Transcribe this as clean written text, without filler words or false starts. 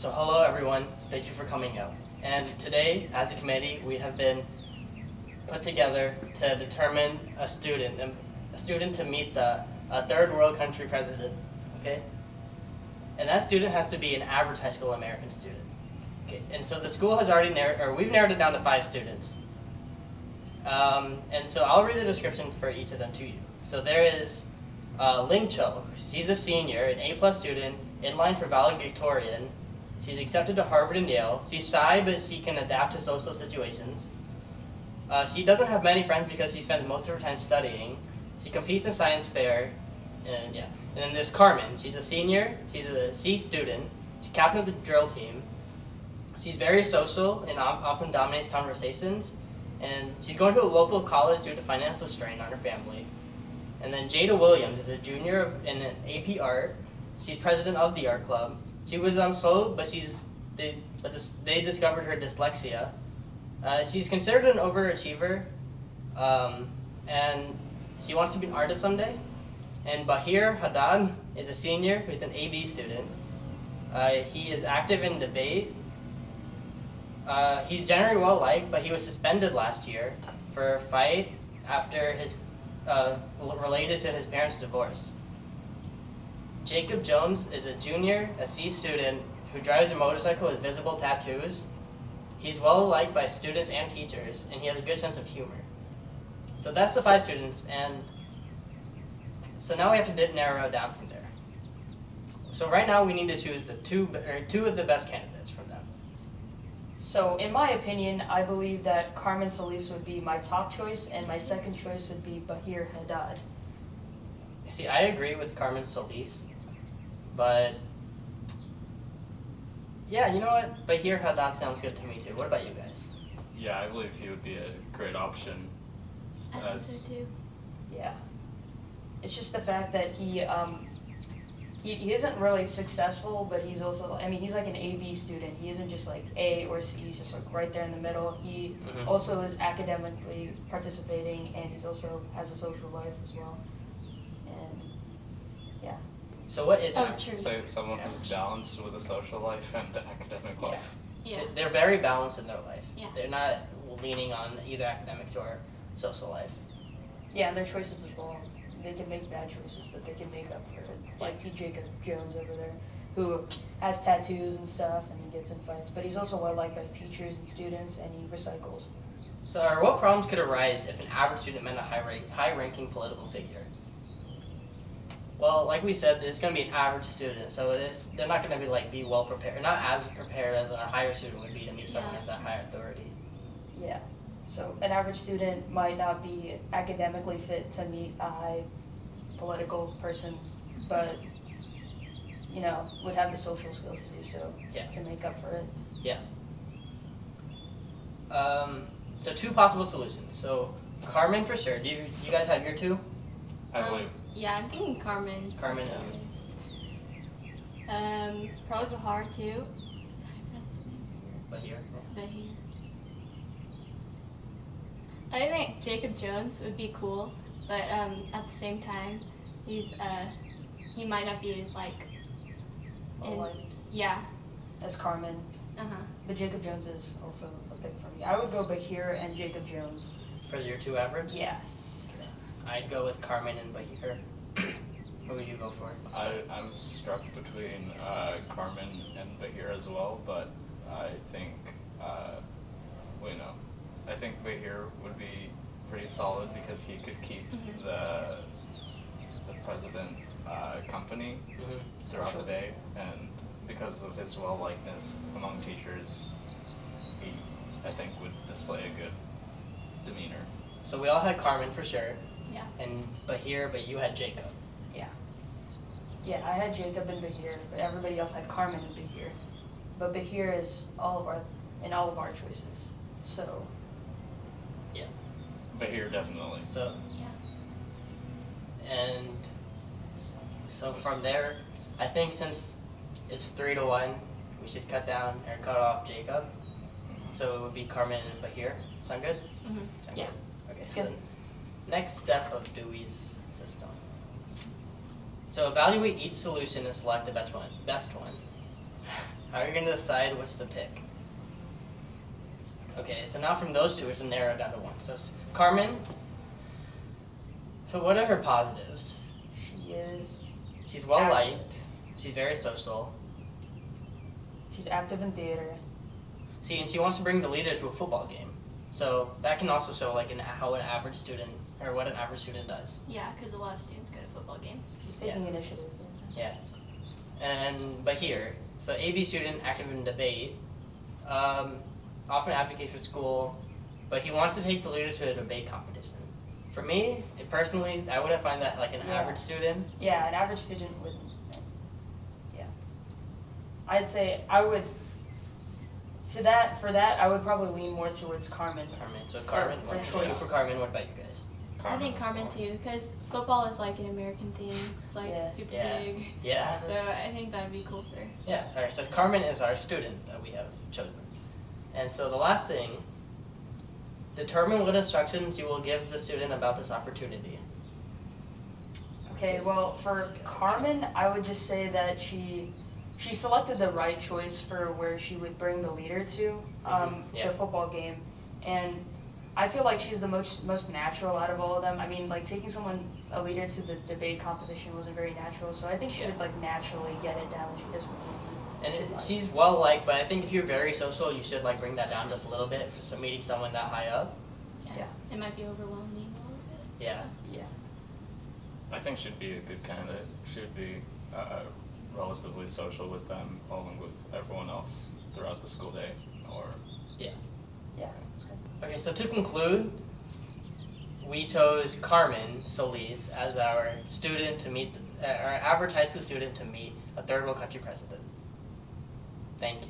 So hello everyone, thank you for coming out. And today, as a committee, we have been put together to determine a student to meet the third world country president, okay? And that student has to be an average high school American student. Okay, and so the school has already we've narrowed it down to 5 students. And so I'll read the description for each of them to you. So there is Ling Cho. She's a senior, an A+ student, in line for valedictorian. She's accepted to Harvard and Yale. She's shy, but she can adapt to social situations. She doesn't have many friends because she spends most of her time studying. She competes in science fair, and yeah. And then there's Carmen. She's a senior. She's a C student. She's captain of the drill team. She's very social and often dominates conversations. And she's going to a local college due to financial strain on her family. And then Jada Williams is a junior in an AP art. She's president of the art club. She was slow, but they discovered her dyslexia. She's considered an overachiever, and she wants to be an artist someday. And Bahir Haddad is a senior who's an AB student. He is active in debate. He's generally well liked, but he was suspended last year for a fight after his related to his parents' divorce. Jacob Jones is a junior, a C student who drives a motorcycle with visible tattoos. He's well liked by students and teachers, and he has a good sense of humor. So that's the 5 students, and so now we have to narrow it down from there. So right now we need to choose the two of the best candidates from them. So in my opinion, I believe that Carmen Solis would be my top choice, and my second choice would be Bahir Haddad. See, I agree with Carmen Solis, but yeah, you know what? Bahir Haddad sounds good to me too. What about you guys? Yeah, I believe he would be a great option. I think so too. Yeah. It's just the fact that he isn't really successful, but he's also, he's like an AB student. He isn't just like A or C, he's just like right there in the middle. He also is academically participating, and he's also has a social life as well. And yeah. So what is true. So someone who's balanced with a social life and an academic life. Yeah. They're very balanced in their life. Yeah. They're not leaning on either academics or social life. Yeah, and their choices as well. They can make bad choices, but they can make up for it. Like Jacob Jones over there, who has tattoos and stuff, and he gets in fights. But he's also well liked by teachers and students, and he recycles. So what problems could arise if an average student met a high-ranking political figure? Well, like we said, it's going to be an average student, so they're not going to be well prepared, not as prepared as a higher student would be to meet someone of that high authority. Yeah. So an average student might not be academically fit to meet a high political person, but would have the social skills to do so to make up for it. Yeah. So 2 possible solutions. So Carmen for sure. Do you guys have your 2? I believe. Yeah, I'm thinking Carmen. Carmen. Probably Bahar too. Bahir. Bahir. I think Jacob Jones would be cool, but at the same time, he might not be as yeah. As Carmen. But Jacob Jones is also a pick for me. I would go Bahir and Jacob Jones. For your 2 average? Yes. I'd go with Carmen and Bahir. What would you go for? I'm struck between Carmen and Bahir as well, but I think I think Bahir would be pretty solid because he could keep the president company throughout the day, and because of his well-likeness among teachers, he, I think, would display a good demeanor. So we all had Carmen for sure. Yeah. And Bahir, but you had Jacob. Yeah. Yeah, I had Jacob and Bahir, but everybody else had Carmen and Bahir. But Bahir is all of our choices. So. Yeah. Bahir definitely. So. Yeah. And so from there, I think since it's 3-1, we should cut off Jacob. So it would be Carmen and Bahir. Sound good? Sound Yeah. Good? Okay. It's So good. the next step of Dewey's system. So evaluate each solution and select the best one. How are you going to decide what's to pick? Okay, so now from those two, we have to narrow it down to one. So Carmen, so what are her positives? She's well liked. She's very social. She's active in theater. See, and she wants to bring the leader to a football game. So that can also show like how an average student, or what an average student does. Yeah, because a lot of students go to football games. She's taking initiative. Yeah. But here, so AB student active in debate, often advocates for school, but he wants to take the leader to a debate competition. For me, personally, I wouldn't find that like an average student. Yeah, an average student would. Yeah. I'd say I would. For that, I would probably lean more towards Carmen. So Carmen, For two choice. for Carmen. What about you guys? I think Carmen too, because football is like an American thing. It's like super big. Yeah. So I think that'd be cool for her. Yeah. All right. So Carmen is our student that we have chosen, and so the last thing. Determine what instructions you will give the student about this opportunity. Okay, well, for Carmen, I would just say that she selected the right choice for where she would bring the leader to a football game, and I feel like she's the most natural out of all of them. I mean, like taking a leader to the debate competition wasn't very natural, so I think she would like naturally get it down. She doesn't. And she's well liked, but I think if you're very social, you should like bring that down just a little bit for meeting someone that high up. Yeah. It might be overwhelming a little bit. Yeah. Yeah. I think she'd be a good candidate. She'd be relatively social with them, along with everyone else throughout the school day. Yeah, that's good. Okay, so to conclude, we chose Carmen Solis as our student to meet, our average high school student to meet a third world country president. Thank you.